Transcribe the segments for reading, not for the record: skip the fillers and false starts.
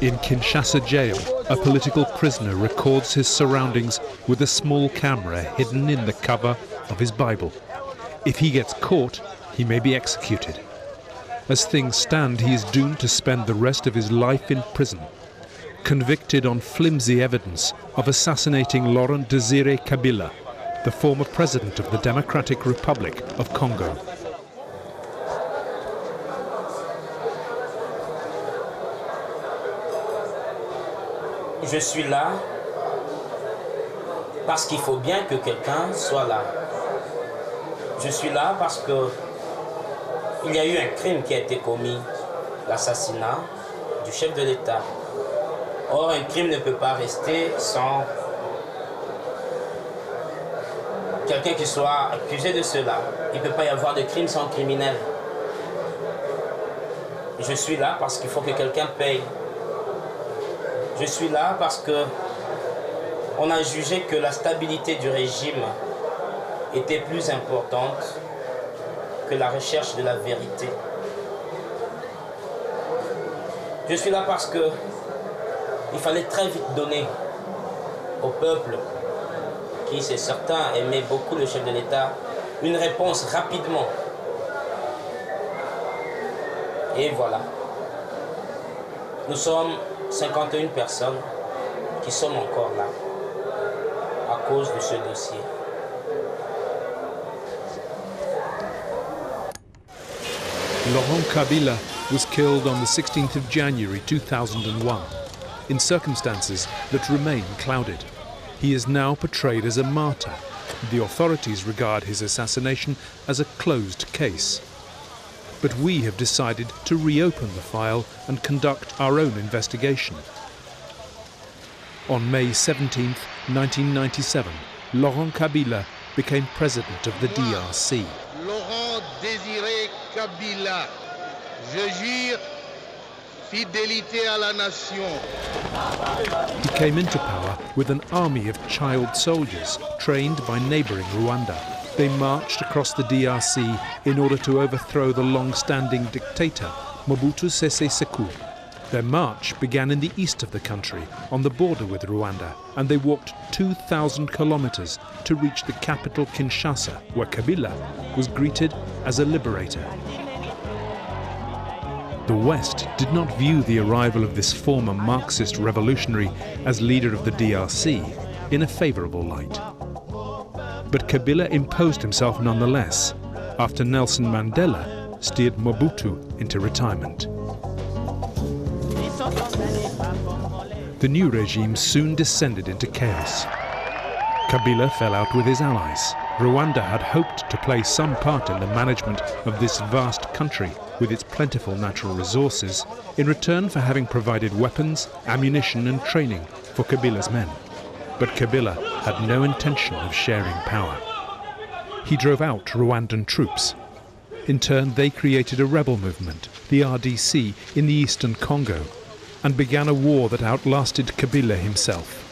In Kinshasa jail, a political prisoner records his surroundings with a small camera hidden in the cover of his Bible. If he gets caught, he may be executed. As things stand, he is doomed to spend the rest of his life in prison, convicted on flimsy evidence of assassinating Laurent Désire Kabila, the former president of the Democratic Republic of Congo. Je suis là parce qu'il faut bien que quelqu'un soit là. Je suis là parce que il y a eu un crime qui a été commis, l'assassinat du chef de l'État. Or, un crime ne peut pas rester sans quelqu'un qui soit accusé de cela. Il ne peut pas y avoir de crime sans criminel. Je suis là parce qu'il faut que quelqu'un paye. Je suis là parce que on a jugé que la stabilité du régime était plus importante que la recherche de la vérité. Je suis là parce que il fallait très vite donner au peuple, qui c'est certain aimait beaucoup le chef de l'État, une réponse rapidement. Et voilà. Nous sommes 51 personnes qui sommes encore là à cause de ce dossier. Laurent Kabila was killed on the 16th of January 2001 in circumstances that remain clouded. He is now portrayed as a martyr. The authorities regard his assassination as a closed case. But we have decided to reopen the file and conduct our own investigation. On May 17, 1997, Laurent Kabila became president of the DRC. Laurent Désire Kabila, je jure fidélité à la nation. He came into power with an army of child soldiers trained by neighbouring Rwanda. They marched across the DRC in order to overthrow the long-standing dictator, Mobutu Sese Seko. Their march began in the east of the country, on the border with Rwanda, and they walked 2,000 kilometers to reach the capital Kinshasa, where Kabila was greeted as a liberator. The West did not view the arrival of this former Marxist revolutionary as leader of the DRC in a favorable light. But Kabila imposed himself nonetheless, after Nelson Mandela steered Mobutu into retirement. The new regime soon descended into chaos. Kabila fell out with his allies. Rwanda had hoped to play some part in the management of this vast country with its plentiful natural resources in return for having provided weapons, ammunition and training for Kabila's men. But Kabila had no intention of sharing power. He drove out Rwandan troops. In turn, they created a rebel movement, the RDC, in the eastern Congo, and began a war that outlasted Kabila himself.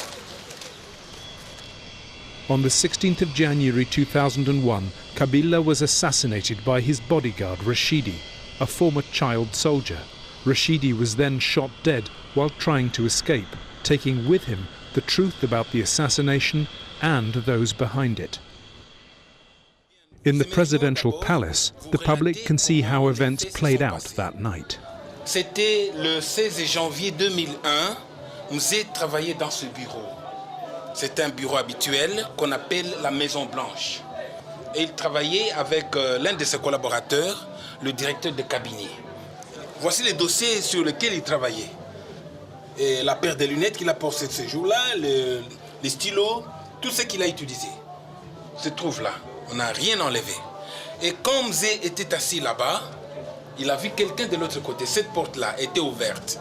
On the 16th of January 2001, Kabila was assassinated by his bodyguard Rashidi, a former child soldier. Rashidi was then shot dead while trying to escape, taking with him the truth about the assassination and those behind it. In the presidential palace, the public can see how events played out that night. C'était le 16 janvier 2001. Mzee travaillait dans ce bureau. C'est un bureau habituel qu'on appelle la Maison Blanche. Et il travaillait avec l'un de ses collaborateurs, le directeur de cabinet. Voici les dossiers sur lesquels il travaillait. Et la paire de lunettes qu'il a portées ce jour-là, les stylos, tout ce qu'il a utilisé se trouve là. On n'a rien enlevé. Et quand Mzee était assis là-bas, il a vu quelqu'un de l'autre côté. Cette porte-là était ouverte.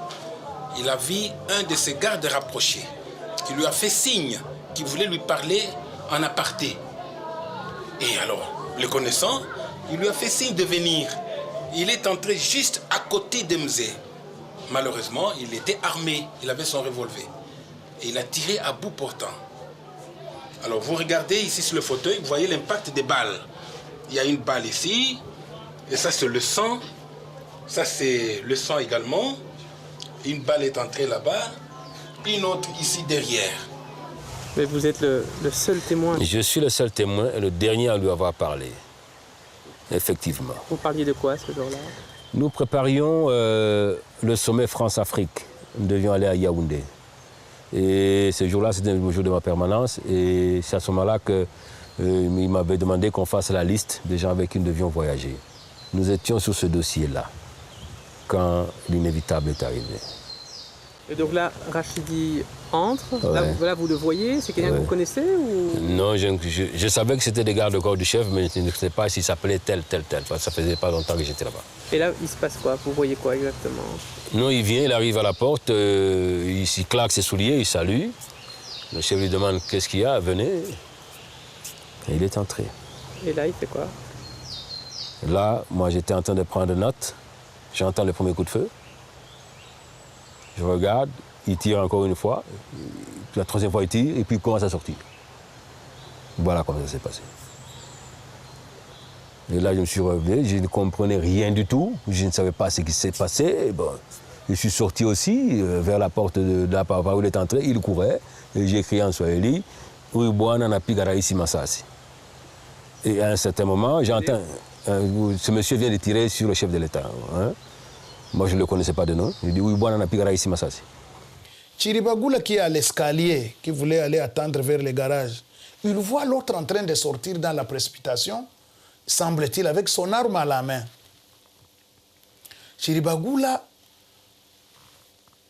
Il a vu un de ses gardes rapprochés qui lui a fait signe qu'il voulait lui parler en aparté. Et alors, le connaissant, il lui a fait signe de venir. Il est entré juste à côté de Mzee. Malheureusement, il était armé. Il avait son revolver. Et il a tiré à bout portant. Alors, vous regardez ici sur le fauteuil, vous voyez l'impact des balles. Il y a une balle ici. Et ça, c'est le sang. Ça, c'est le sang également. Une balle est entrée là-bas, une autre ici derrière. Mais vous êtes le seul témoin. Je suis le seul témoin et le dernier à lui avoir parlé. Effectivement. Vous parliez de quoi ce jour-là? Nous préparions le sommet France-Afrique. Nous devions aller à Yaoundé. Et ce jour-là, c'était le jour de ma permanence. Et c'est à ce moment-là qu'il m'avait demandé qu'on fasse la liste des gens avec qui nous devions voyager. Nous étions sur ce dossier-là, quand l'inévitable est arrivé. Et donc là, Rachidi entre, Ouais. là vous le voyez, c'est quelqu'un que vous connaissez ou... Non, je savais que c'était des gardes-corps du chef, mais je ne sais pas s'il s'appelait tel. Ça faisait pas longtemps que j'étais là-bas. Et là, il se passe quoi? Vous voyez quoi exactement? Non, il vient, il arrive à la porte, il claque ses souliers, il salue. Le chef lui demande qu'est-ce qu'il y a, venez. Et il est entré. Et là, il fait quoi? Là, moi, j'étais en train de prendre note. J'entends le premier coup de feu. Je regarde, il tire encore une fois. La troisième fois, il tire, et puis il commence à sortir. Voilà comment ça s'est passé. Et là, je me suis revenu, je ne comprenais rien du tout. Je ne savais pas ce qui s'est passé. Et bon, je suis sorti aussi vers la porte de la part où il est entré. Il courait. Et j'ai crié en swahili, « Uibwana na pigara ici masasi ». Et à un certain moment, j'entends, ce monsieur vient de tirer sur le chef de l'État. Hein? Moi, je ne le connaissais pas de nom. Je dis, Uibwana na pigara ici masasi. Chiribagula qui est à l'escalier, qui voulait aller attendre vers le garage, il voit l'autre en train de sortir dans la précipitation, semble-t-il, avec son arme à la main. Chiribagula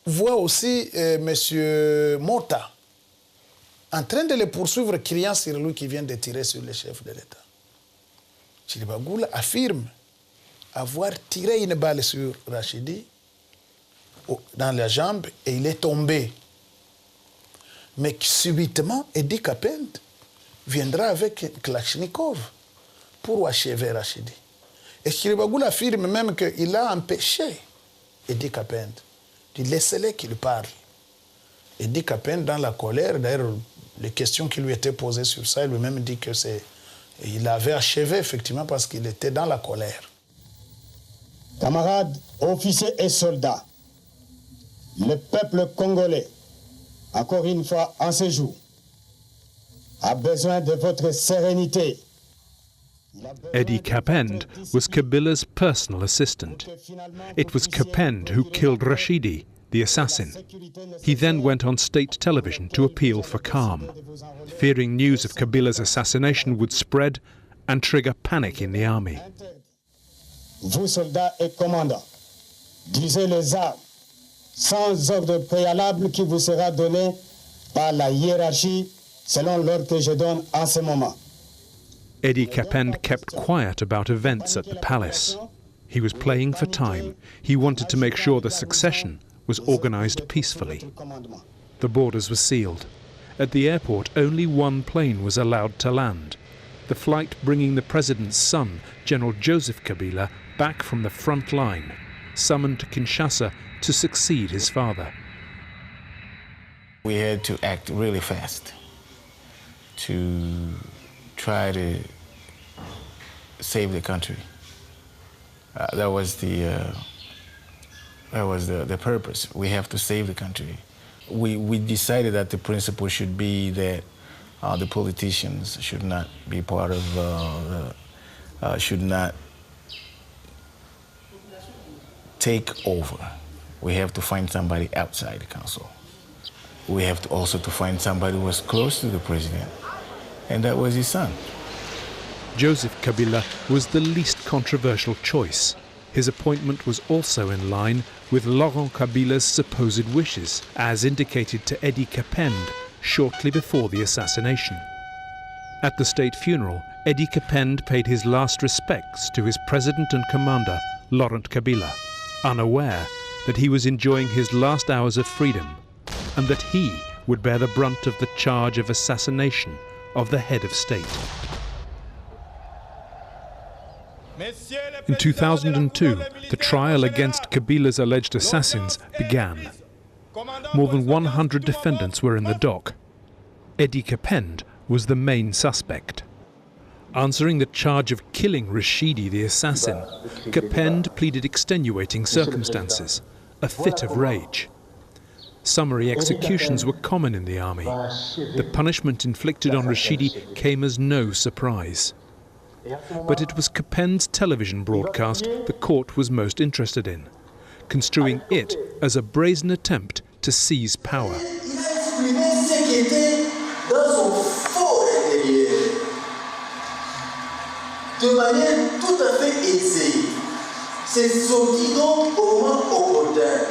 voit aussi M. Mort en train de le poursuivre, criant sur lui qui vient de tirer sur le chef de l'État. Chiribagula affirme avoir tiré une balle sur Rachidi dans la jambe et il est tombé. Mais subitement, Edi Kapend viendra avec Kalachnikov pour achever Rachidi. Et Chiribagula affirme même qu'il a empêché Edi Kapend de laisser qu'il parle. Edi Kapend, dans la colère, d'ailleurs, les questions qui lui étaient posées sur ça, il lui-même dit que il avait achevé effectivement parce qu'il était dans la colère. Camarades, officiers et soldats, le peuple congolais, encore une fois en ce jour, a besoin de votre sérénité. Eddie Kapend was Kabila's personal assistant. It was Kapend who killed Rashidi, the assassin. He then went on state television to appeal for calm, fearing news of Kabila's assassination would spread and trigger panic in the army. Vous, soldats et commandants, divisez les armes sans ordre préalable qui vous sera donné par la hiérarchie selon l'ordre que je donne en ce moment. Eddie Kapend kept quiet about events at the palace. He was playing for time. He wanted to make sure the succession was organized peacefully. The borders were sealed. At the airport, only one plane was allowed to land. The flight bringing the president's son, General Joseph Kabila, back from the front line, summoned to Kinshasa to succeed his father. We had to act really fast to try to save the country. That was the purpose. We have to save the country. We decided that the principle should be that the politicians should not be part of, should not take over. We have to find somebody outside the council. We have to also to find somebody who was close to the president, and that was his son. Joseph Kabila was the least controversial choice. His appointment was also in line with Laurent Kabila's supposed wishes, as indicated to Eddie Kapend shortly before the assassination. At the state funeral, Eddie Kapend paid his last respects to his president and commander, Laurent Kabila, unaware that he was enjoying his last hours of freedom and that he would bear the brunt of the charge of assassination of the head of state. In 2002, the trial against Kabila's alleged assassins began. More than 100 defendants were in the dock. Eddie Kapend was the main suspect. Answering the charge of killing Rashidi the assassin, Kapend pleaded extenuating circumstances a fit of rage. Summary executions were common in the army. The punishment inflicted on Rashidi came as no surprise. But it was Capen's television broadcast the court was most interested in, construing it as a brazen attempt to seize power. De manière tout à fait aisée. C'est sorti donc au moment opportun.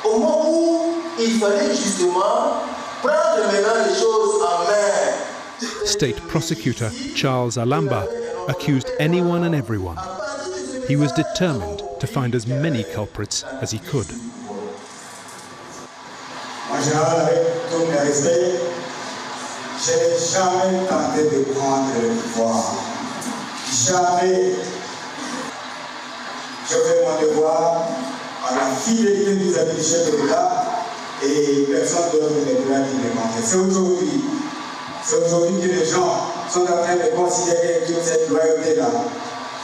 Au moment où il fallait justement prendre maintenant les choses en main. State prosecutor Charles Alamba accused anyone and everyone. He was determined to find as many culprits as he could. En général, avec tout mes respects, je n'ai jamais tenté de prendre le pouvoir. Jamais. Je fais mon devoir à la fidélité vis-à-vis du chef de l'État et personne d'autre ne pourra qui me manquer. C'est aujourd'hui que les gens sont en train de considérer toute cette loyauté-là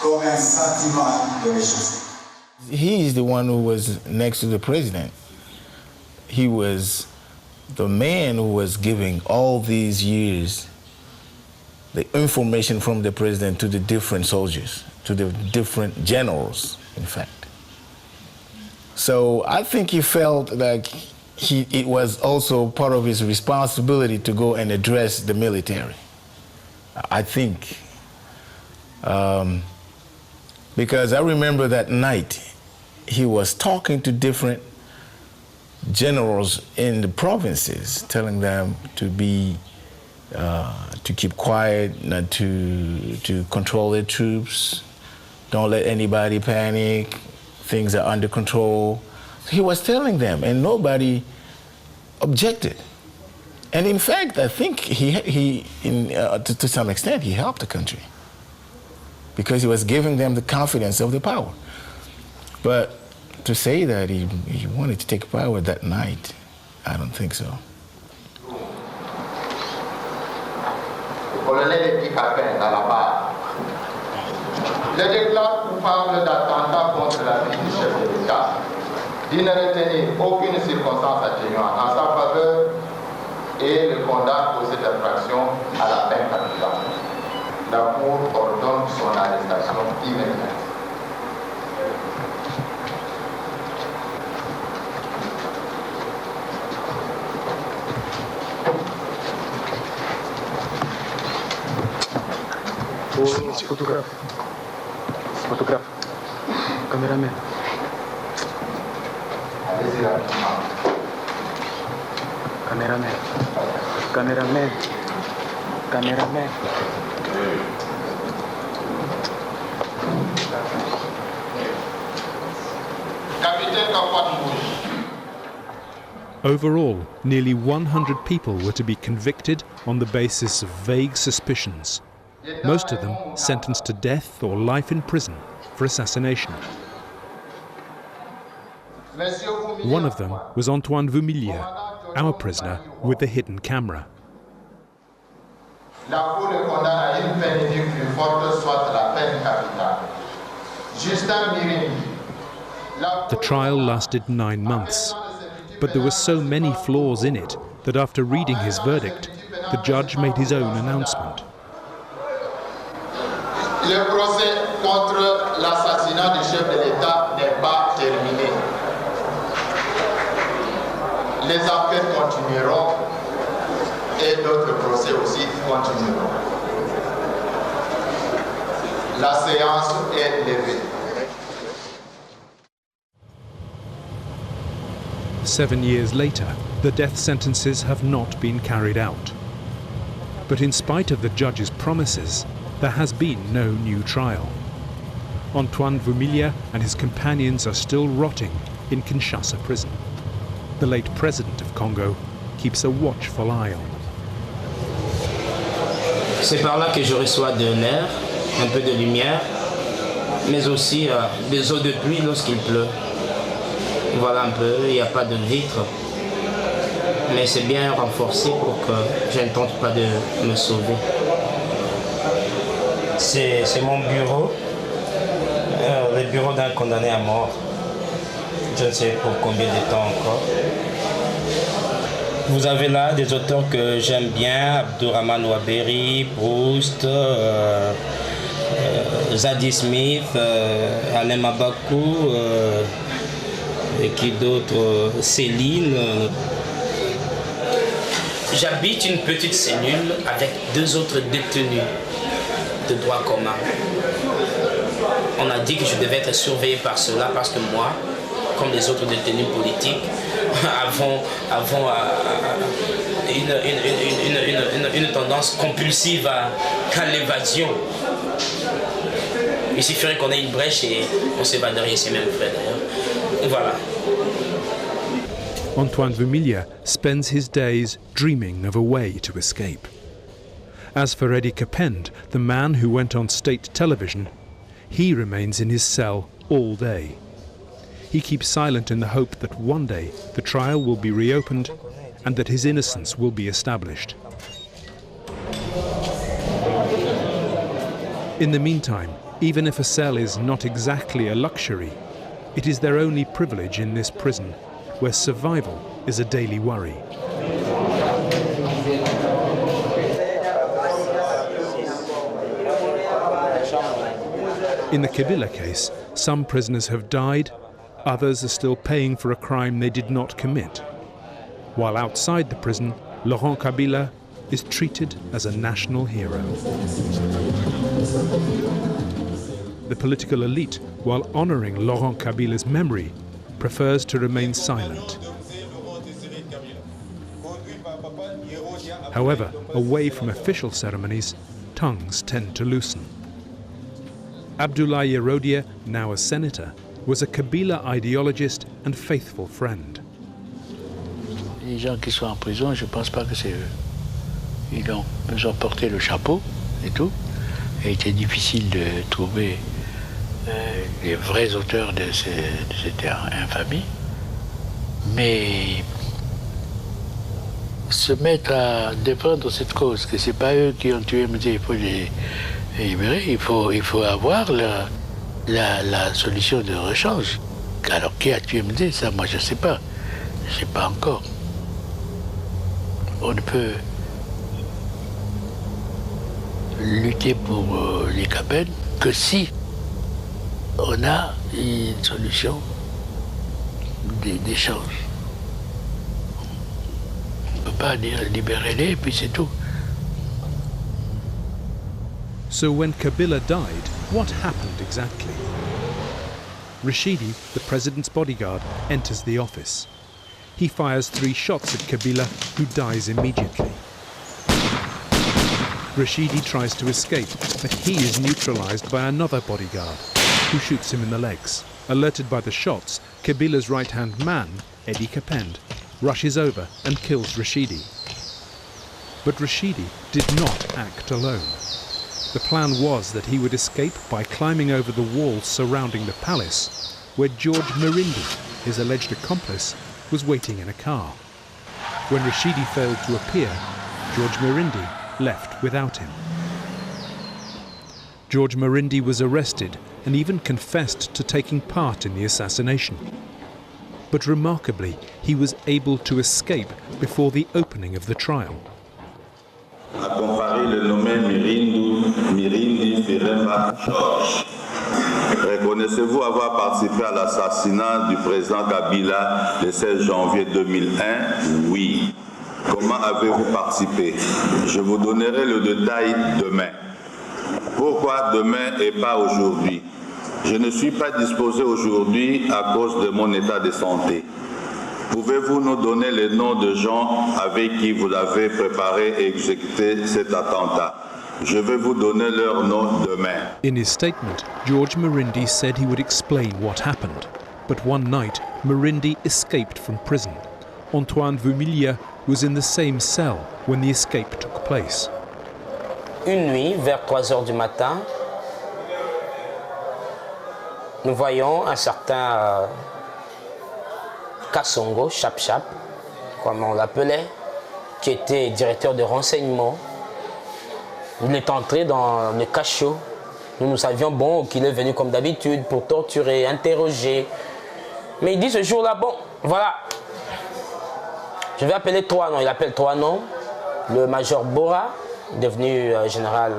comme un sentiment de méchanceté. He is the one who was next to the president. He was the man who was giving all these years the information from the president to the different soldiers, to the different generals, in fact. So I think he felt like it was also part of his responsibility to go and address the military. I think. Because I remember that night, he was talking to different generals in the provinces, telling them to be to keep quiet, not to control their troops, don't let anybody panic, things are under control. He was telling them, and nobody objected. And in fact, I think to some extent, he helped the country because he was giving them the confidence of the power. But to say that he wanted to take power that night, I don't think so. Colonel Capin dans la barre. Je déclare coupable d'attentat contre la vie du chef de l'État, d'y ne retenir aucune circonstance atténuante en sa faveur et le condamne pour cette infraction à la peine capitale. La Cour ordonne son arrestation immédiate. Photographe. Photographe. Caméraman. Allez-y rapidement. Caméraman. Caméraman. Caméraman. Capitaine Capote Mouche. Overall, nearly 100 people were to be convicted on the basis of vague suspicions. Most of them sentenced to death or life in prison for assassination. One of them was Antoine Vumilier, our prisoner with the hidden camera. La Cour le condamne à une peine de vie plus forte, soit la peine capitale. Justin Mirini. The trial lasted 9 months, but there were so many flaws in it that after reading his verdict, the judge made his own announcement. Le procès contre l'assassinat du chef de l'État n'est pas terminé. Les enquêtes continueront et d'autres procès aussi continueront. La séance est levée. 7 years later, the death sentences have not been carried out. But in spite of the judge's promises, there has been no new trial. Antoine Vumilier and his companions are still rotting in Kinshasa prison. The late president of Congo keeps a watchful eye on them. C'est par là que je reçois de l'air, un peu de lumière, mais aussi des eaux de pluie lorsqu'il pleut. Voilà un peu, il n'y a pas de vitre, mais c'est bien renforcé pour que je ne tente pas de me sauver. C'est mon bureau, le bureau d'un condamné à mort. Je ne sais pour combien de temps encore. Vous avez là des auteurs que j'aime bien, Abdurrahman Ouaberi, Proust, Zadie Smith, Alain Mabakou, et qui d'autres, Céline. J'habite une petite cellule avec 2 autres détenus de droit commun. On a dit que je devais être surveillé par cela parce que moi, comme les autres détenus politiques, avons une tendance compulsive à l'évasion. Il suffirait qu'on ait une brèche et on s'évaderait ici même près d'ailleurs. Voilà. Antoine Vermillier spends his days dreaming of a way to escape. As for Eddie Capend, the man who went on state television, he remains in his cell all day. He keeps silent in the hope that one day the trial will be reopened and that his innocence will be established. In the meantime, even if a cell is not exactly a luxury, it is their only privilege in this prison, where survival is a daily worry. In the Kabila case, some prisoners have died, others are still paying for a crime they did not commit. While outside the prison, Laurent Kabila is treated as a national hero. The political elite, while honoring Laurent Kabila's memory, prefers to remain silent. However, away from official ceremonies, tongues tend to loosen. Abdoulaye Yerodia, now a senator, was a Kabila ideologist and faithful friend. Les gens qui sont en prison, je ne pense pas que c'est eux. Ils ont porté le chapeau et tout. Il était difficile de trouver les vrais auteurs de cette infamie. Mais se mettre à défendre cette cause, que ce n'est pas eux qui ont tué Mzee, il faut les libérer, il faut avoir la solution de rechange. Alors qui a tué Mzee, ça moi je ne sais pas. Je ne sais pas encore. On ne peut lutter pour les Kabila que si on a une solution d'échange. On ne peut pas dire libérez-les et puis c'est tout. So when Kabila died, what happened exactly? Rashidi, the president's bodyguard, enters the office. He fires 3 shots at Kabila, who dies immediately. Rashidi tries to escape, but he is neutralized by another bodyguard, who shoots him in the legs. Alerted by the shots, Kabila's right-hand man, Eddie Capend, rushes over and kills Rashidi. But Rashidi did not act alone. The plan was that he would escape by climbing over the walls surrounding the palace, where George Mirindi, his alleged accomplice, was waiting in a car. When Rashidi failed to appear, George Mirindi left without him. George Mirindi was arrested and even confessed to taking part in the assassination. But remarkably, he was able to escape before the opening of the trial. À comparer le nommé Mirindi Firemba George. Reconnaissez-vous avoir participé à l'assassinat du président Kabila le 16 janvier 2001? Oui. Comment avez-vous participé? Je vous donnerai le détail demain. Pourquoi demain et pas aujourd'hui? Je ne suis pas disposé aujourd'hui à cause de mon état de santé. Pouvez-vous nous donner les noms de gens avec qui vous avez préparé et exécuté cet attentat? Je vais vous donner leur nom demain. In his statement, George Mirindi said he would explain what happened. But one night, Mirindi escaped from prison. Antoine Vermillier was in the same cell when the escape took place. Une nuit, vers 3 heures du matin, nous voyons un certain Kassongo, Chap-Chap, comme on l'appelait, qui était directeur de renseignement. Il est entré dans le cachot. Nous savions bon qu'il est venu comme d'habitude pour torturer, interroger. Mais il dit ce jour-là, bon, voilà, je vais appeler 3 noms. Il appelle 3 noms. Le major Bora, devenu général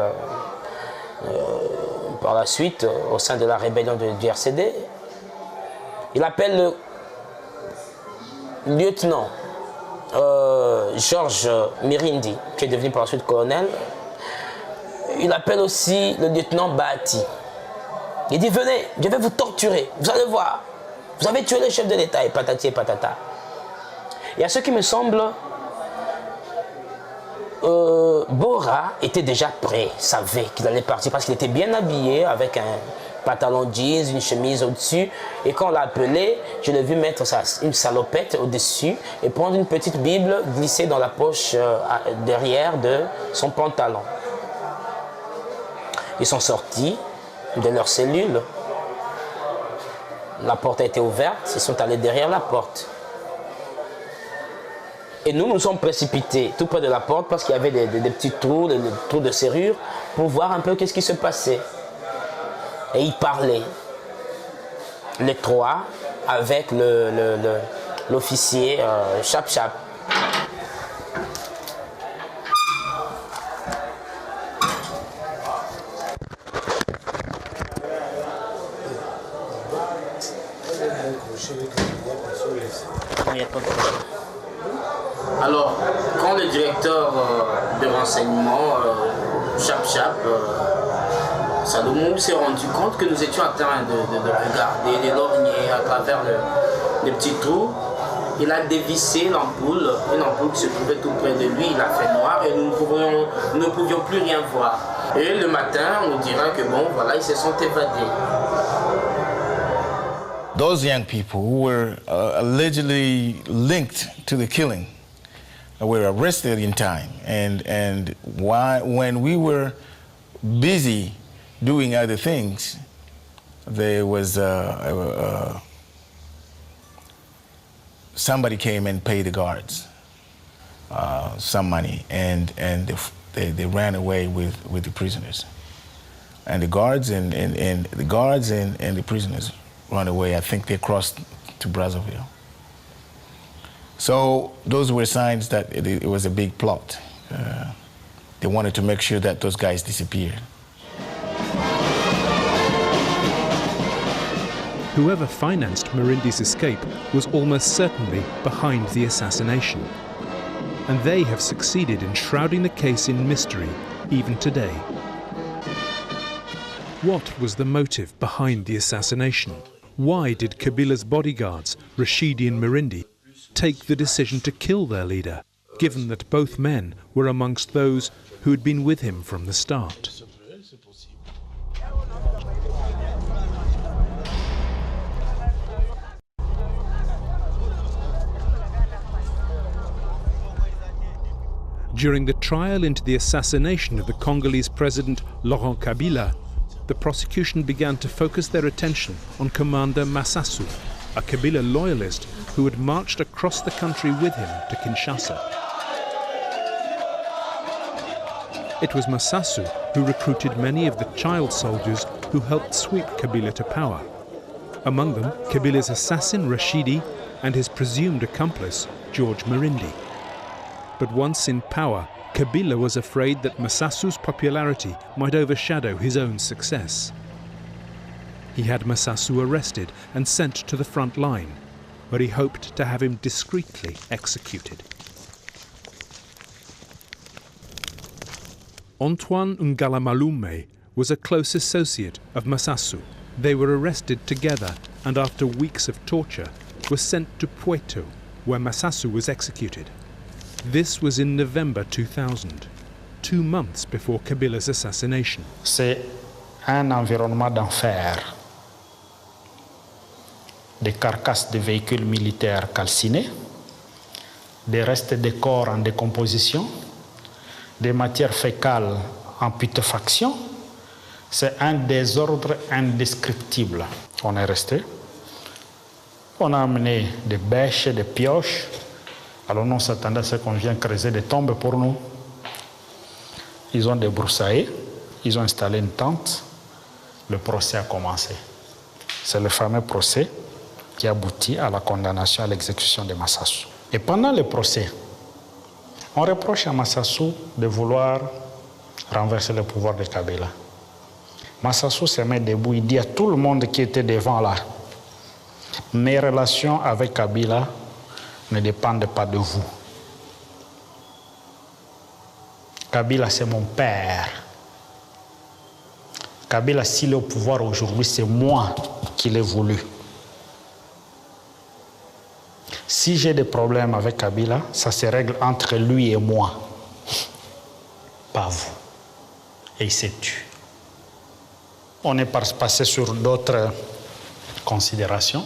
par la suite au sein de la rébellion du RCD. Il appelle le lieutenant Georges Mirindi, qui est devenu par la suite colonel. Il appelle aussi le lieutenant Bahati. Il dit, venez, je vais vous torturer, vous allez voir. Vous avez tué le chef de l'État, et patati et patata. Et à ce qui me semble, Bora était déjà prêt, savait qu'il allait partir parce qu'il était bien habillé avec un pantalon jeans, une chemise au-dessus. Et quand on l'a appelé, je l'ai vu mettre une salopette au-dessus et prendre une petite Bible glissée dans la poche derrière de son pantalon. Ils sont sortis de leur cellule. La porte a été ouverte, ils sont allés derrière la porte. Et nous nous sommes précipités tout près de la porte parce qu'il y avait des petits trous, des trous de serrure, pour voir un peu qu'est-ce qui se passait. Et ils parlaient, les 3, avec l'officier Chap-Chap. Alors, quand le directeur de renseignement, Chap-Chap, Salomon, s'est rendu compte que nous étions en train de regarder les lorgnets à travers les petits trous, il a dévissé l'ampoule, une ampoule qui se trouvait tout près de lui, il a fait noir et nous ne pouvions plus rien voir. Et le matin, on dira que bon, voilà, ils se sont évadés. Those young people who were allegedly linked to the killing were arrested in time, and when we were busy doing other things, there was somebody came and paid the guards some money, and they ran away with the prisoners, and the guards and the prisoners ran away. I think they crossed to Brazzaville. So those were signs that it was a big plot. They wanted to make sure that those guys disappeared. Whoever financed Mirindi's escape was almost certainly behind the assassination. And they have succeeded in shrouding the case in mystery even today. What was the motive behind the assassination? Why did Kabila's bodyguards, Rashidi and Mirindi, take the decision to kill their leader, given that both men were amongst those who had been with him from the start? During the trial into the assassination of the Congolese president Laurent Kabila, the prosecution began to focus their attention on Commander Massasu, a Kabila loyalist who had marched across the country with him to Kinshasa. It was Massasu who recruited many of the child soldiers who helped sweep Kabila to power. Among them, Kabila's assassin Rashidi and his presumed accomplice, George Mirindi. But once in power, Kabila was afraid that Massasu's popularity might overshadow his own success. He had Massasu arrested and sent to the front line, where he hoped to have him discreetly executed. Antoine Ngalamalume was a close associate of Massasu. They were arrested together and after weeks of torture were sent to Pweto, where Massasu was executed. This was in November 2000, 2 months before Kabila's assassination. C'est un environnement d'enfer. Des carcasses de véhicules militaires calcinés, des restes de corps en décomposition, des matières fécales en putréfaction. C'est un désordre indescriptible. On est resté. On a amené des bêches, des pioches. Alors on s'attendait à ce qu'on vienne creuser des tombes pour nous. Ils ont débroussaillé, ils ont installé une tente. Le procès a commencé. C'est le fameux procès qui aboutit à la condamnation à l'exécution de Massassou. Et pendant le procès, on reproche à Massassou de vouloir renverser le pouvoir de Kabila. Massassou se met debout, il dit à tout le monde qui était devant là, mes relations avec Kabila ne dépendent pas de vous. Kabila, c'est mon père. Kabila, s'il est au pouvoir aujourd'hui, c'est moi qui l'ai voulu. Si j'ai des problèmes avec Kabila, ça se règle entre lui et moi, pas vous. Et il s'est tué. On est passé sur d'autres considérations.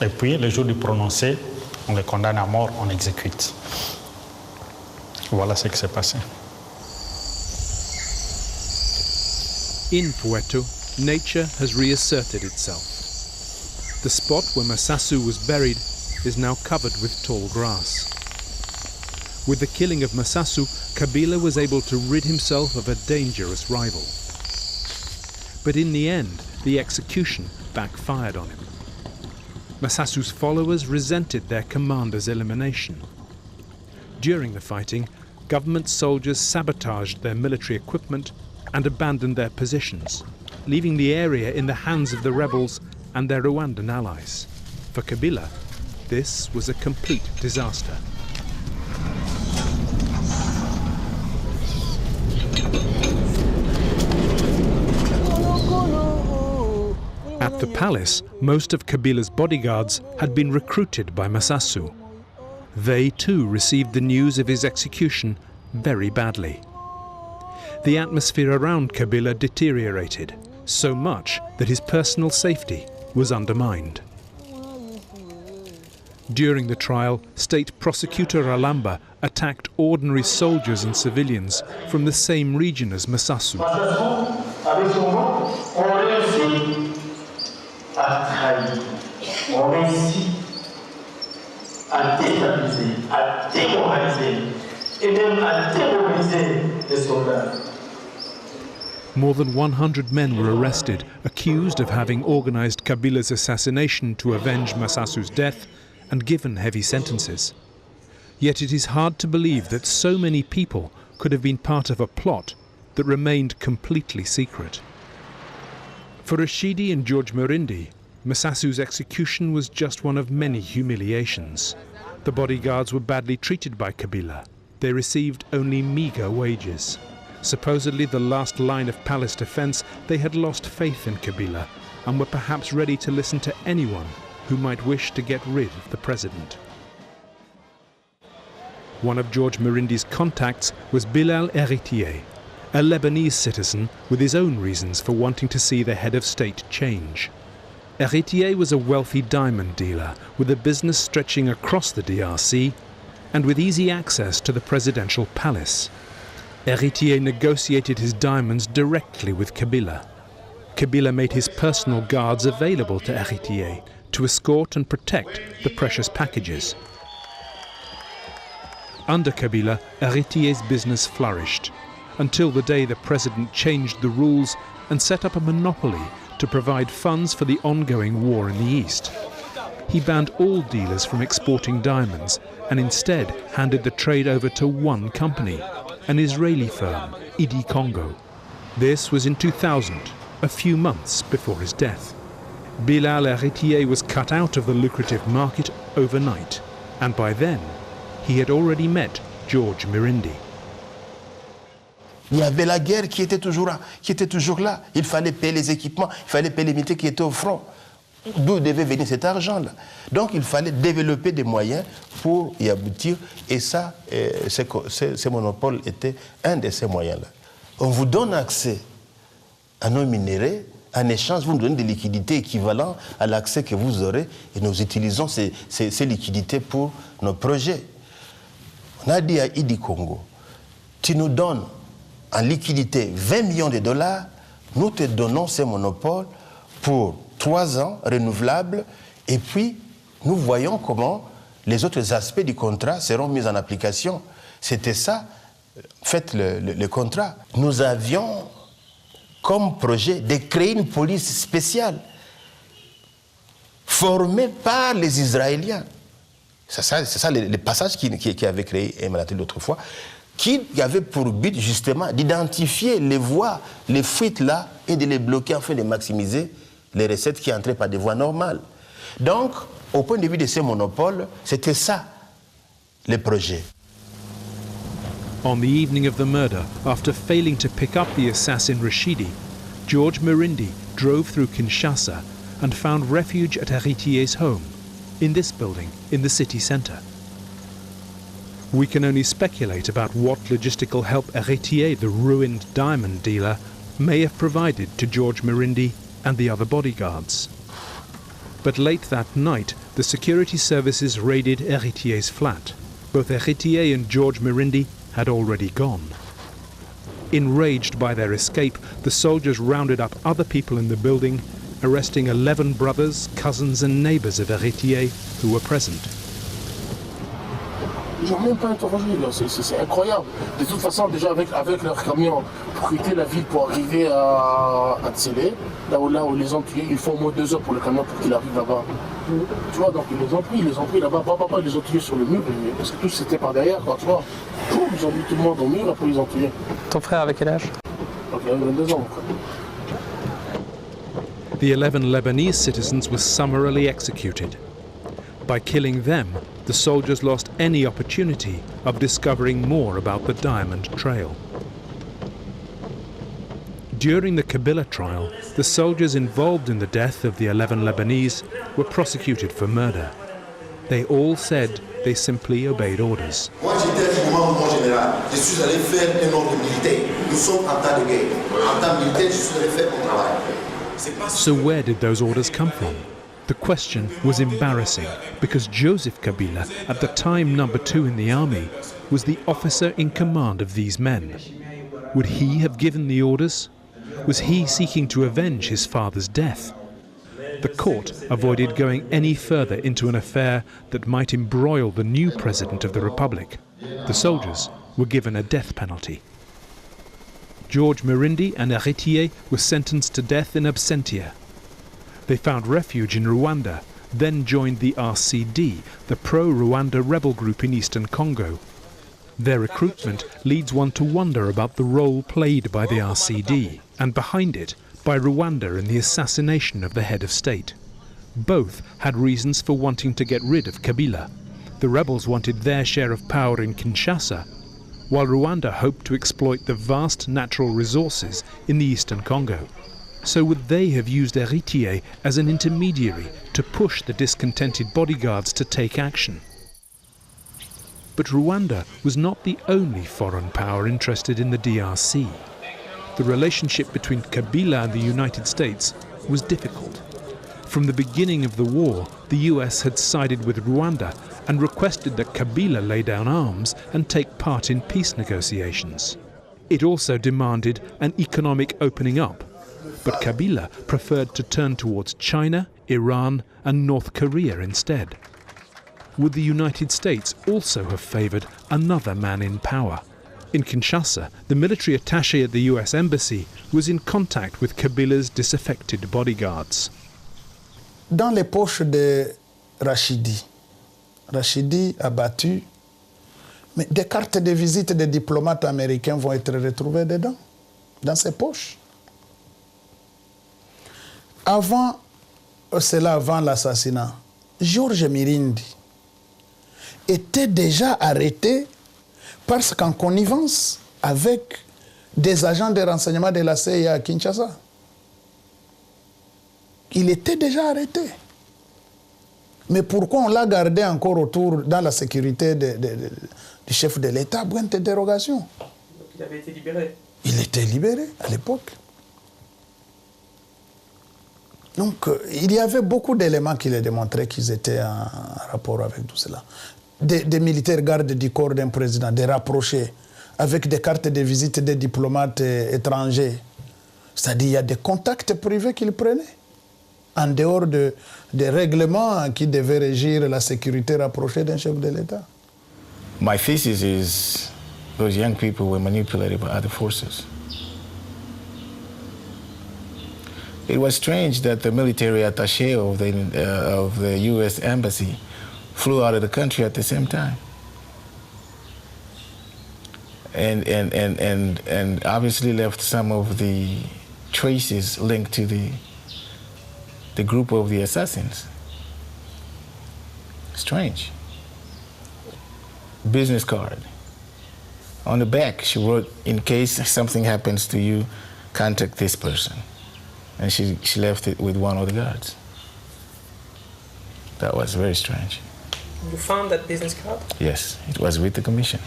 Et puis, le jour du prononcé, on le condamne à mort, on exécute. Voilà ce qui s'est passé. In Soweto, nature has reasserted itself. The spot where Massassou was buried is now covered with tall grass. With the killing of Massassou, Kabila was able to rid himself of a dangerous rival. But in the end, the execution backfired on him. Massassou's followers resented their commander's elimination. During the fighting, government soldiers sabotaged their military equipment and abandoned their positions, leaving the area in the hands of the rebels and their Rwandan allies. For Kabila, this was a complete disaster. At the palace, most of Kabila's bodyguards had been recruited by Massassou. They too received the news of his execution very badly. The atmosphere around Kabila deteriorated, so much that his personal safety was undermined. During the trial, State Prosecutor Alamba attacked ordinary soldiers and civilians from the same region as Massassou. À déstabiliser, à démoraliser et même à terroriser les soldats. More than 100 men were arrested, accused of having organized Kabila's assassination to avenge Massassou's death, and given heavy sentences. Yet it is hard to believe that so many people could have been part of a plot that remained completely secret. For Rashidi and George Murindi, Massassou's execution was just one of many humiliations. The bodyguards were badly treated by Kabila. They received only meagre wages. Supposedly the last line of palace defense, they had lost faith in Kabila and were perhaps ready to listen to anyone who might wish to get rid of the president. One of George Murindi's contacts was Bilal Héritier, a Lebanese citizen with his own reasons for wanting to see the head of state change. Héritier was a wealthy diamond dealer with a business stretching across the DRC and with easy access to the presidential palace. Héritier negotiated his diamonds directly with Kabila. Kabila made his personal guards available to Héritier to escort and protect the precious packages. Under Kabila, Héritier's business flourished until the day the president changed the rules and set up a monopoly to provide funds for the ongoing war in the East. He banned all dealers from exporting diamonds and instead handed the trade over to one company, an Israeli firm, Idi Congo. This was in 2000, a few months before his death. Bilal Héritier was cut out of the lucrative market overnight, and by then he had already met George Murindi. Il y avait la guerre qui était toujours là. Il fallait payer les équipements, il fallait payer les militaires qui étaient au front. D'où devait venir cet argent-là? Donc il fallait développer des moyens pour y aboutir. Et ça, ce monopole était un de ces moyens-là. On vous donne accès à nos minéraux. En échange, vous nous donnez des liquidités équivalentes à l'accès que vous aurez. Et nous utilisons ces liquidités pour nos projets. On a dit à Idi Congo, tu nous donnes en liquidité 20 millions de dollars, nous te donnons ces monopoles pour 3 ans renouvelables, et puis nous voyons comment les autres aspects du contrat seront mis en application. C'était ça, faites le contrat. Nous avions comme projet de créer une police spéciale formés par les Israéliens. C'est ça le passage qui avait créé Emmanuel l'autre fois, qui avait pour but justement d'identifier les voies, les fuites là, et de les bloquer afin de maximiser les recettes qui entraient par des voies normales. Donc, au point de vue de ces monopoles, c'était ça, le projet. On the evening of the murder, after failing to pick up the assassin Rashidi, George Mirindi drove through Kinshasa and found refuge at Héritier's home, in this building, in the city centre. We can only speculate about what logistical help Héritier, the ruined diamond dealer, may have provided to George Mirindi and the other bodyguards. But late that night, the security services raided Héritier's flat. Both Héritier and George Mirindi had already gone. Enraged by their escape, the soldiers rounded up other people in the building, arresting 11 brothers, cousins and neighbours of Héritier who were present. Ils n'ont même pas interrogé, c'est incroyable. De toute façon, déjà avec leur camion, pour quitter la ville, pour arriver à Tsélé, là où les ont tués, il faut au moins 2 heures pour le camion pour qu'il arrive là-bas. Tu vois, donc ils les ont pris là-bas, ils les ont tués sur le mur, parce que tout c'était par derrière, quoi, tu vois. Ils ont mis tout le monde au mur, après ils ont tué. Ton frère avait quel âge? Donc il avait 22 ans. The 11 Lebanese citizens were summarily executed. By killing them, the soldiers lost any opportunity of discovering more about the diamond trail. During the Kabila trial, the soldiers involved in the death of the 11 Lebanese were prosecuted for murder. They all said they simply obeyed orders. Moi, j'étais au commandement général. Je suis allé faire un ordre militaire. Nous sommes en temps de guerre. En temps militaire, je suis allé faire mon travail. So where did those orders come from? The question was embarrassing because Joseph Kabila, at the time number 2 in the army, was the officer in command of these men. Would he have given the orders? Was he seeking to avenge his father's death? The court avoided going any further into an affair that might embroil the new president of the republic. The soldiers were given a death penalty. George Mirindi and Héritier were sentenced to death in absentia. They found refuge in Rwanda, then joined the RCD, the pro-Rwanda rebel group in eastern Congo. Their recruitment leads one to wonder about the role played by the RCD, and behind it, by Rwanda in the assassination of the head of state. Both had reasons for wanting to get rid of Kabila. The rebels wanted their share of power in Kinshasa, while Rwanda hoped to exploit the vast natural resources in the eastern Congo. So would they have used Héritier as an intermediary to push the discontented bodyguards to take action? But Rwanda was not the only foreign power interested in the DRC. The relationship between Kabila and the United States was difficult. From the beginning of the war, the US had sided with Rwanda and requested that Kabila lay down arms and take part in peace negotiations. It also demanded an economic opening up, but Kabila preferred to turn towards China, Iran and North Korea instead. Would the United States also have favoured another man in power? In Kinshasa, the military attaché at the US Embassy was in contact with Kabila's disaffected bodyguards. Dans les poches de Rashidi abattu, mais des cartes de visite des diplomates américains vont être retrouvées dedans, dans ses poches. Avant l'assassinat, George Mirindi était déjà arrêté parce qu'en connivence avec des agents de renseignement de la CIA à Kinshasa. Il était déjà arrêté. Mais pourquoi on l'a gardé encore autour dans la sécurité du chef de l'État? Point d'interrogation. Il avait été libéré. Il était libéré à l'époque. Donc, il y avait beaucoup d'éléments qui les démontraient qu'ils étaient en rapport avec tout cela. Des militaires gardes du corps d'un président, des rapprochés, avec des cartes de visite des diplomates étrangers. C'est-à-dire qu'il y a des contacts privés qu'ils prenaient, en dehors des règlements qui devaient régir la sécurité rapprochée d'un chef de l'État. My thesis is those young people were manipulated by other forces. it was strange that the military attaché of the U.S. Embassy flew out of the country at the same time. And obviously left some of the traces linked to the group of the assassins. Strange. Business card. On the back, she wrote, "In case something happens to you, contact this person." And she left it with one of the guards. That was very strange. You found that business card? Yes, it was with the commission.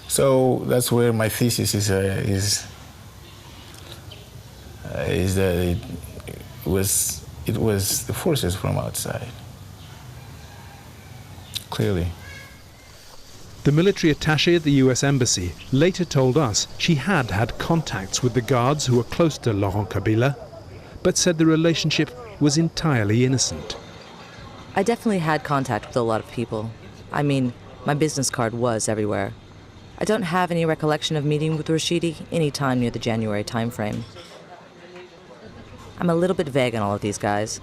So that's where my thesis is that it was the forces from outside. Clearly. The military attaché at the US Embassy later told us she had contacts with the guards who were close to Laurent Kabila, but said the relationship was entirely innocent. I definitely had contact with a lot of people. I mean, my business card was everywhere. I don't have any recollection of meeting with Rashidi any time near the January timeframe. I'm a little bit vague on all of these guys.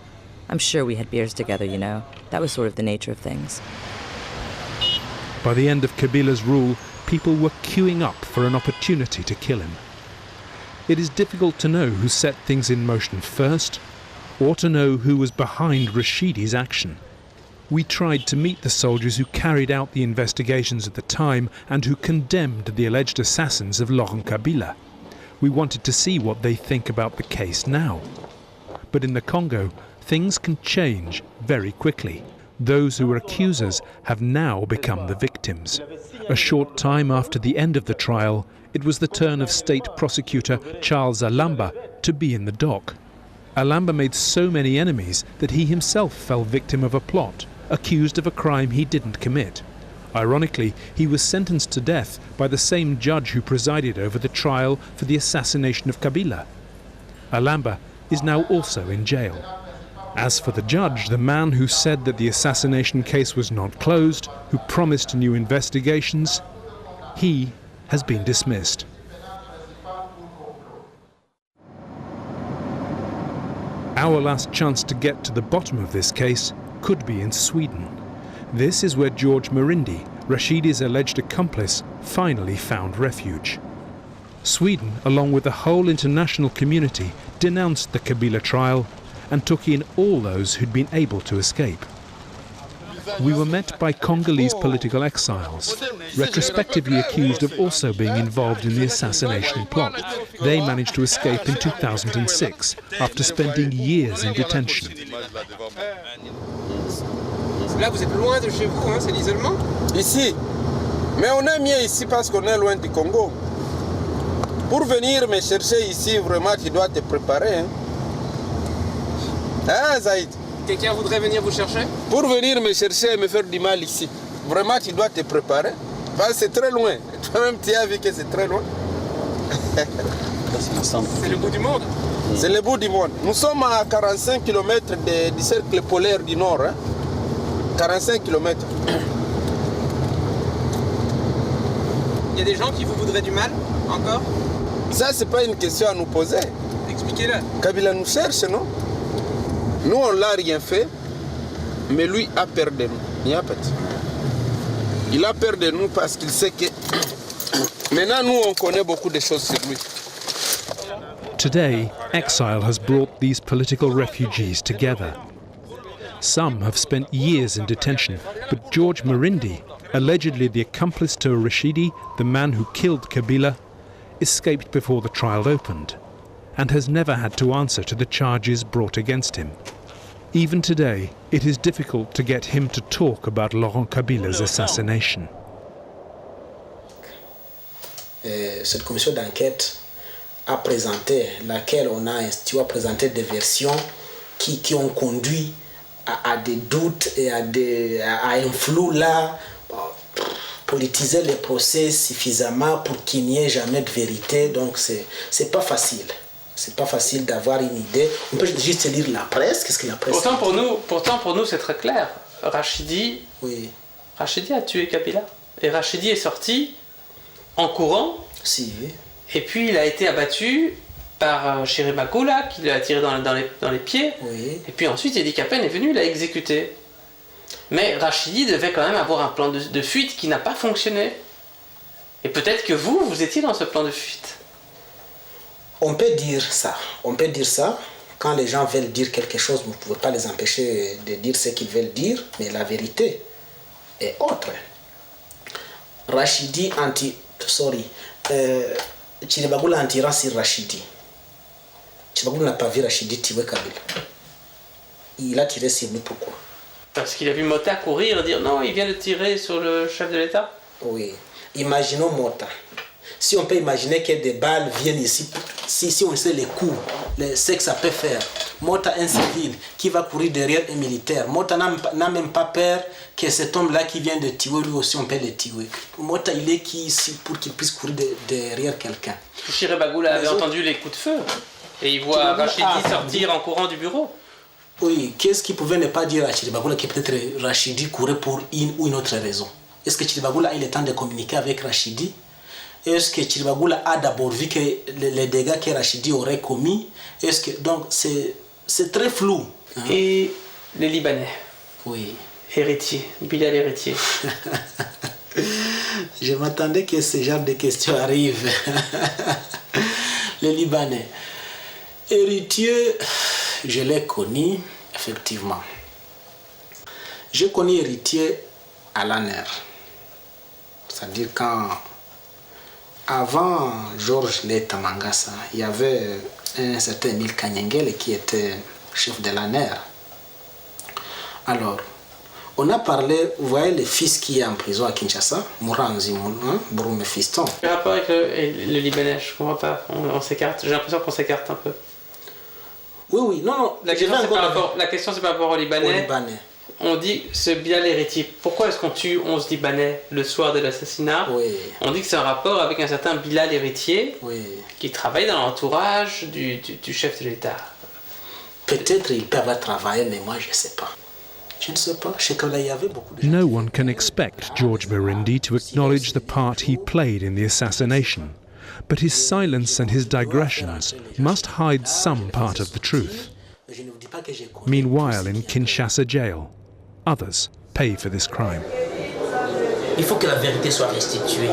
I'm sure we had beers together, you know. That was sort of the nature of things. By the end of Kabila's rule, people were queuing up for an opportunity to kill him. It is difficult to know who set things in motion first, or to know who was behind Rashidi's action. We tried to meet the soldiers who carried out the investigations at the time and who condemned the alleged assassins of Laurent Kabila. We wanted to see what they think about the case now. But in the Congo, things can change very quickly. Those who were accusers have now become the victims. A short time after the end of the trial, it was the turn of State Prosecutor Charles Alamba to be in the dock. Alamba made so many enemies that he himself fell victim of a plot, accused of a crime he didn't commit. Ironically, he was sentenced to death by the same judge who presided over the trial for the assassination of Kabila. Alamba is now also in jail. As for the judge, the man who said that the assassination case was not closed, who promised new investigations, he has been dismissed. Our last chance to get to the bottom of this case could be in Sweden. This is where George Mirindi, Rashidi's alleged accomplice, finally found refuge. Sweden, along with the whole international community, denounced the Kabila trial and took in all those who'd been able to escape. We were met by Congolese political exiles, retrospectively accused of also being involved in the assassination plot. They managed to escape in 2006 after spending years in detention. Là, vous êtes loin de chez vous, hein, c'est l'isolement? Ici. Mais on est mieux ici parce qu'on est loin du Congo. Pour venir me chercher ici, vraiment, tu dois te préparer. Hein, hein Zaïd? Quelqu'un voudrait venir vous chercher? Pour venir me chercher et me faire du mal ici. Vraiment, tu dois te préparer. Parce que c'est très loin. Toi-même, tu as vu que c'est très loin. C'est le bout du monde? C'est le bout du monde. Nous sommes à 45 km du cercle polaire du Nord. Hein? 45 km. Il y a des gens qui vous voudraient du mal, encore? Ça, c'est pas une question à nous poser. Expliquez-le. Kabila nous cherche, non? Nous, on l'a rien fait, mais lui a peur de nous. Il a peur de nous parce qu'il sait que... Maintenant, nous, on connaît beaucoup de choses sur lui. Today, exile has brought these political refugees together. Some have spent years in detention, but George Mirindi, allegedly the accomplice to Rashidi, the man who killed Kabila, escaped before the trial opened and has never had to answer to the charges brought against him. Even today, it is difficult to get him to talk about Laurent Kabila's assassination. Cette commission d'enquête a présenté, laquelle on a présenté des versions qui ont conduit à des doutes et à un flou là, politiser les procès suffisamment pour qu'il n'y ait jamais de vérité. Donc c'est pas facile. C'est pas facile d'avoir une idée. On peut juste lire la presse. Qu'est-ce que la presse? Pourtant pour nous c'est très clair. Rachidi a tué Kabila. Et Rachidi est sorti en courant. Si. Et puis il a été abattu par Chiribakoula, qui l'a tiré dans les pieds. Oui. Et puis ensuite, Idi Kapen est venu, il l'a exécuté. Mais Rachidi devait quand même avoir un plan de fuite qui n'a pas fonctionné. Et peut-être que vous étiez dans ce plan de fuite. On peut dire ça. On peut dire ça. Quand les gens veulent dire quelque chose, vous ne pouvez pas les empêcher de dire ce qu'ils veulent dire. Mais la vérité est autre. Rachidi Chiribakoula en tirant sur Rachidi. Chiribakoula n'a pas vu Rachidi tuer Kabila. Il a tiré sur lui, pourquoi? Parce qu'il a vu Mota courir et dire non, il vient de tirer sur le chef de l'État. Oui. Imaginons Mota. Si on peut imaginer que des balles viennent ici, si on sait les coups, ce que ça peut faire. Mota, un civil qui va courir derrière un militaire. Mota n'a même pas peur que cet homme-là qui vient de tuer, lui aussi on peut le tuer. Mota, il est qui ici pour qu'il puisse courir derrière quelqu'un? Chiribakoula avait entendu les coups de feu et il voit Rachidi sortir en courant du bureau. Oui, qu'est-ce qu'il pouvait ne pas dire à Chiribakoula que peut-être Rachidi courait pour une ou une autre raison? Est-ce que Chiribakoula a eu le temps de communiquer avec Rachidi? Est-ce que Chiribakoula a d'abord vu que les dégâts que Rachidi aurait commis? Est-ce que donc c'est très flou. Hein? Et les Libanais? Oui. Héritier, Bilal héritier. Je m'attendais que ce genre de questions arrivent. Les Libanais. Héritier, je l'ai connu, effectivement. J'ai connu Héritier à l'ANER. C'est-à-dire quand, avant Georges Leta Mangassa, il y avait un certain Emile Kanyengele qui était chef de l'ANER. Alors, on a parlé, vous voyez le fils qui est en prison à Kinshasa, Mouranzi, Broume Fiston. Le rapport avec le Libanais, je ne comprends pas, on s'écarte, j'ai l'impression qu'on s'écarte un peu. Oui, non. La question c'est par rapport aux Libanais. On dit ce Bilal héritier. Pourquoi est-ce qu'on tue 11 Libanais le soir de l'assassinat? On dit que c'est un rapport avec un certain Bilal héritier qui travaille dans l'entourage du chef de l'État. Peut-être il peut avoir travaillé, mais moi je ne sais pas. Je ne sais pas. Chez Kabila, il y avait beaucoup de gens. No one can expect George Mirindi to acknowledge the part he played in the assassination. But his silence and his digressions must hide some part of the truth. Meanwhile, in Kinshasa jail, others pay for this crime. Il faut que la vérité soit restituée.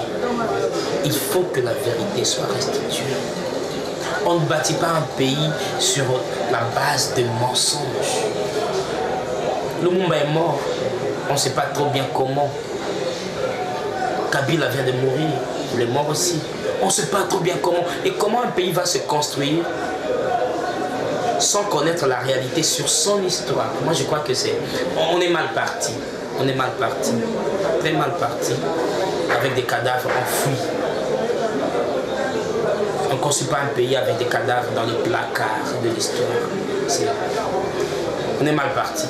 Il faut que la vérité soit restituée. On ne bâtit pas un pays sur la base de mensonges. Lumumba est mort. On ne sait pas trop bien comment. Kabila vient de mourir. Il est mort aussi. On ne sait pas trop bien comment. Et comment un pays va se construire sans connaître la réalité sur son histoire? Moi, je crois que on est mal parti. On est mal parti. Très mal parti. Avec des cadavres enfouis. On ne construit pas un pays avec des cadavres dans les placards de l'histoire. On est mal parti.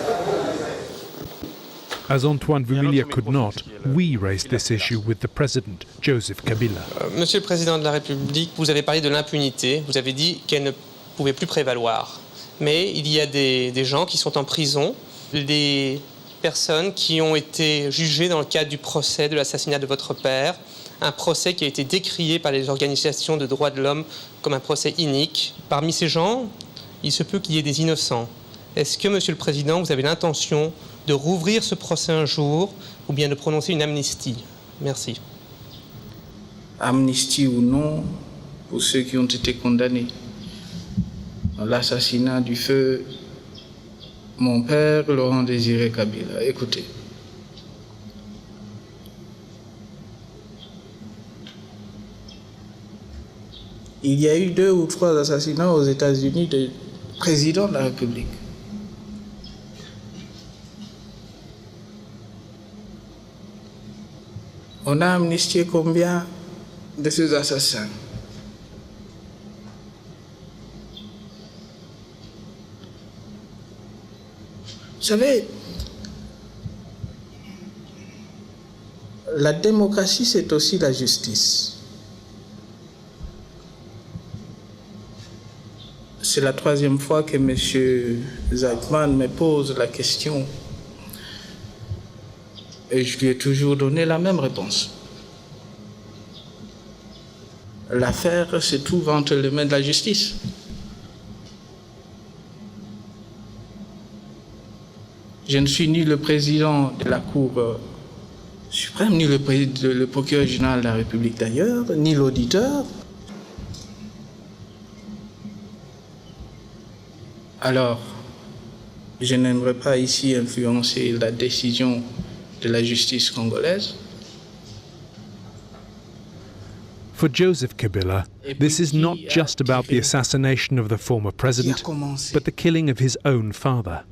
As Antoine Vumilia could not, we raised this issue with the President, Joseph Kabila. Monsieur le Président de la République, vous avez parlé de l'impunité, vous avez dit qu'elle ne pouvait plus prévaloir. Mais il y a des gens qui sont en prison, des personnes qui ont été jugées dans le cadre du procès de l'assassinat de votre père, un procès qui a été décrié par les organisations de droits de l'homme comme un procès inique. Parmi ces gens, il se peut qu'il y ait des innocents. Est-ce que, Monsieur le Président, vous avez l'intention de rouvrir ce procès un jour ou bien de prononcer une amnistie? Merci. Amnistie ou non, pour ceux qui ont été condamnés. Dans l'assassinat du feu, mon père, Laurent Désire Kabila. Écoutez. Il y a eu 2 ou 3 assassinats aux États-Unis de président de la République. On a amnistié combien de ces assassins? Vous savez, la démocratie, c'est aussi la justice. C'est la 3e fois que M. Zachman me pose la question. Et je lui ai toujours donné la même réponse. l'affaire se trouve entre les mains de la justice. Je ne suis ni le président de la Cour suprême, ni le procureur général de la République d'ailleurs, ni l'auditeur. Alors, je n'aimerais pas ici influencer la décision de la justice congolaise. For Joseph Kabila, this is not just about the assassination of the former president, but the killing of his own father.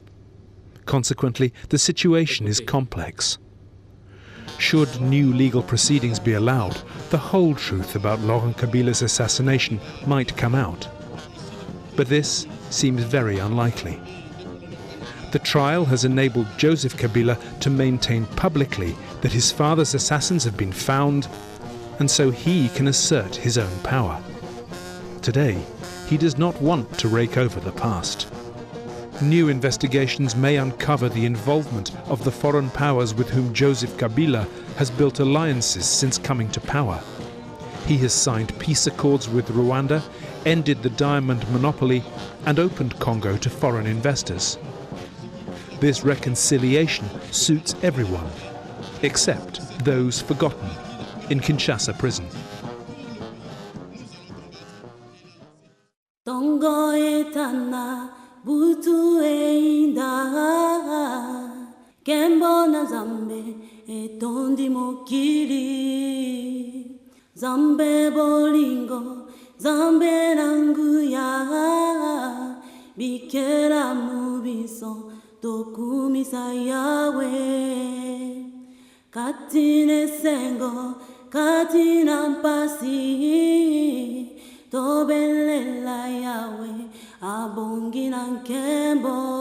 Consequently, the situation is complex. Should new legal proceedings be allowed, the whole truth about Laurent Kabila's assassination might come out. But this seems very unlikely. The trial has enabled Joseph Kabila to maintain publicly that his father's assassins have been found, and so he can assert his own power. Today, he does not want to rake over the past. New investigations may uncover the involvement of the foreign powers with whom Joseph Kabila has built alliances since coming to power. He has signed peace accords with Rwanda, ended the diamond monopoly, and opened Congo to foreign investors. This reconciliation suits everyone, except those forgotten in Kinshasa prison. Butu einda Kembo na Zambe etondi mokili Zambe bolingo Zambe nanguya Bikera mubiso Tokumisa yawe Katine sengo Katina mpasi Tobelela yawe Abongi na nkembo